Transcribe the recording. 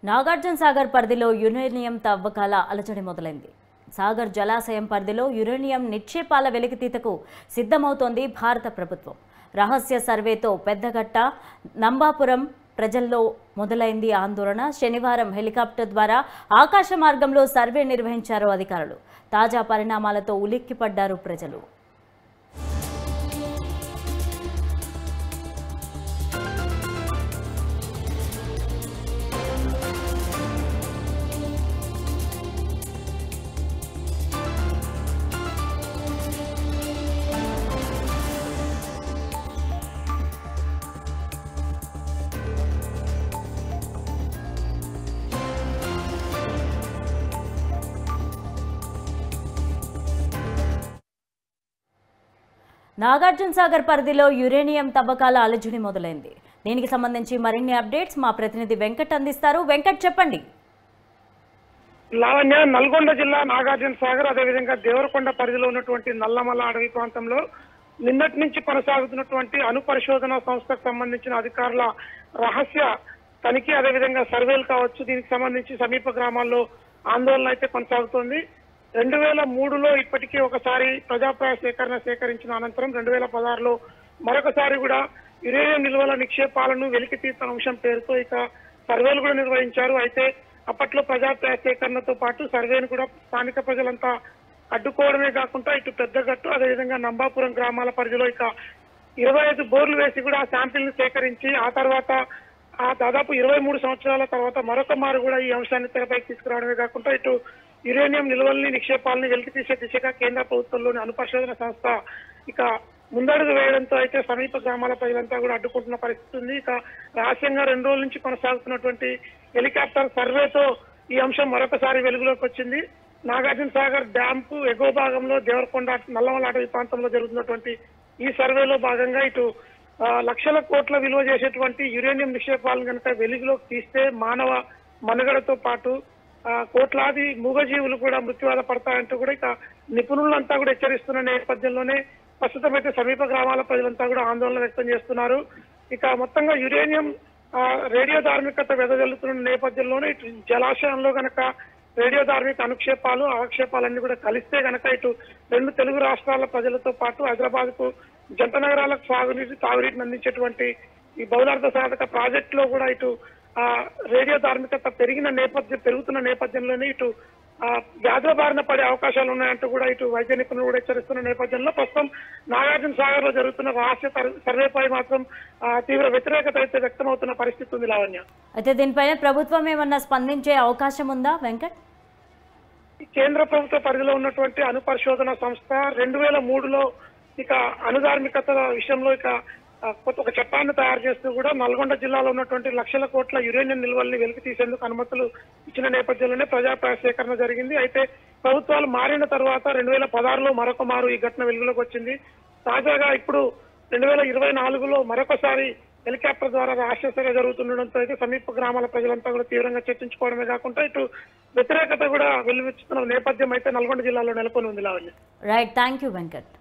నాగార్జున సాగర్ పరిధిలో యురేనియం తవ్వకాల అలజడి మొదలైంది. సాగర్ జలాశయం పరిధిలో యురేనియం నిక్షేపాల వెలికితీతకు సిద్ధమవుతోంది భారత ప్రభుత్వం. రహస్య సర్వేతో పెద్దగట్ట, నంబాపురం ప్రజల్లో మొదలైంది ఆందోళన. శనివారం హెలికాప్టర్ ద్వారా ఆకాశ మార్గంలో సర్వే నిర్వహించారు అధికారులు. తాజా పరిణామాలతో ఉలిక్కిపడ్డారు ప్రజలు. నాగార్జున సాగర్ పరిధిలో యురేనియం తవ్వకాల అలజడి మొదలైంది. దీనికి సంబంధించి మరిన్ని అప్డేట్స్ మా ప్రతినిధి వెంకట్ అందిస్తారు. వెంకట్, చెప్పండి. లావణ్య, నల్గొండ జిల్లా నాగార్జున సాగర్ అదేవిధంగా దేవరకొండ పరిధిలో ఉన్నటువంటి నల్లమల్ల అడవి ప్రాంతంలో నిన్నటి నుంచి కొనసాగుతున్నటువంటి అణు పరిశోధన సంస్థకు సంబంధించిన అధికారుల రహస్య తనిఖీ అదేవిధంగా సర్వేలు కావచ్చు. దీనికి సంబంధించి సమీప గ్రామాల్లో ఆందోళన అయితే కొనసాగుతోంది. 2003లో ఇప్పటికీ ఒకసారి ప్రజాప్రాయ సేకరించిన అనంతరం 2016లో మరొకసారి కూడా యురేనియం నిల్వల నిక్షేపాలను వెలికితీసిన అంశం పేరుతో ఇక సర్వేలు కూడా నిర్వహించారు. అయితే అప్పట్లో ప్రజాప్రాయ సేకరణతో పాటు సర్వేను కూడా స్థానిక ప్రజలంతా అడ్డుకోవడమే కాకుండా ఇటు పెద్దగట్టు అదేవిధంగా నంబాపురం గ్రామాల పరిధిలో ఇక 25 బోర్లు వేసి కూడా ఆ శాంపిల్ ని సేకరించి ఆ తర్వాత దాదాపు 23 సంవత్సరాల తర్వాత మరొక మారు కూడా ఈ అంశాన్ని తెరపైకి తీసుకురావడమే కాకుండా ఇటు యురేనియం నిల్వల్ని నిక్షేపాలని వెలికి తీసే దిశగా కేంద్ర ప్రభుత్వంలోని అణు పరిశోధన సంస్థ ఇక ముందడుగు వేయడంతో అయితే సమీప గ్రామాల ప్రజలంతా కూడా అడ్డుకుంటున్న పరిస్థితి ఉంది. ఇక రహస్యంగా 2 రోజుల నుంచి కొనసాగుతున్నటువంటి హెలికాప్టర్ సర్వేతో ఈ అంశం మరొకసారి వెలుగులోకి వచ్చింది. నాగార్జున సాగర్ డ్యాంపు ఎగువ భాగంలో దేవరకొండ నల్లమల్ల అటవీ ప్రాంతంలో జరుగుతున్నటువంటి ఈ సర్వేలో భాగంగా ఇటు లక్షల కోట్ల విలువ చేసేటువంటి యురేనియం నిక్షేపాలను కనుక వెలుగులోకి తీస్తే మానవ మనుగడతో పాటు కోట్లాది మూగజీవులు కూడా మృత్యువాత పడతాయంటూ కూడా ఇక నిపుణులంతా కూడా హెచ్చరిస్తున్న నేపథ్యంలోనే ప్రస్తుతం అయితే సమీప గ్రామాల ప్రజలంతా కూడా ఆందోళన వ్యక్తం చేస్తున్నారు. ఇక మొత్తంగా యురేనియం రేడియో ధార్మికత వెదజల్లుతున్న నేపథ్యంలోనే ఇటు జలాశయంలో గనక రేడియో ధార్మిక అనుక్షేపాలు అవక్షేపాలన్నీ కూడా కలిస్తే గనక ఇటు 2 తెలుగు రాష్ట్రాల ప్రజలతో పాటు హైదరాబాద్ కు జంట నగరాలకు తాగునీటిని అందించేటువంటి ఈ బహుళార్థ సాధక ప్రాజెక్టులో కూడా ఇటు రేడియో ధార్మికత పెరుగుతున్న నేపథ్యంలోనే ఇటు వ్యాధుల బారిన పడే అవకాశాలు ఉన్నాయంటూ కూడా ఇటు వైద్య నిపుణులు కూడా హెచ్చరిస్తున్న నేపథ్యంలో ప్రస్తుతం నాగార్జున సాగర్ లో జరుగుతున్న రహస్య సర్వేపై మాత్రం తీవ్ర వ్యతిరేకత అయితే వ్యక్తమవుతున్న పరిస్థితి ఉంది. లావణ్య, అయితే దీనిపైన ప్రభుత్వం ఏమన్నా స్పందించే అవకాశం ఉందా వెంకట్? కేంద్ర ప్రభుత్వ పరిధిలో ఉన్నటువంటి అణు పరిశోధన సంస్థ 2003లో ఇక అణుధార్మికత విషయంలో ఇక ఒక చట్టాన్ని తయారు చేస్తూ కూడా నల్గొండ జిల్లాలో ఉన్నటువంటి లక్షల కోట్ల యురేనియం నిల్వల్ని వెలికి తీసేందుకు అనుమతులు ఇచ్చిన నేపథ్యంలోనే ప్రజాప్రాయ సేకరణ జరిగింది. అయితే ప్రభుత్వాలు మారిన తర్వాత 2016లో మరొక మారు ఈ ఘటన వెలుగులోకి వచ్చింది. తాజాగా ఇప్పుడు 2024లో మరొకసారి హెలికాప్టర్ ద్వారా రాక్షసగా జరుగుతుండడంతో అయితే సమీప గ్రామాల ప్రజలంతా కూడా తీవ్రంగా చర్చించుకోవడమే కాకుండా ఇటు వ్యతిరేకత కూడా వెలువెచ్చుతున్న నేపథ్యం అయితే నల్గొండ జిల్లాలో నెలకొని ఉంది. Lavanya, right, thank you Venkat.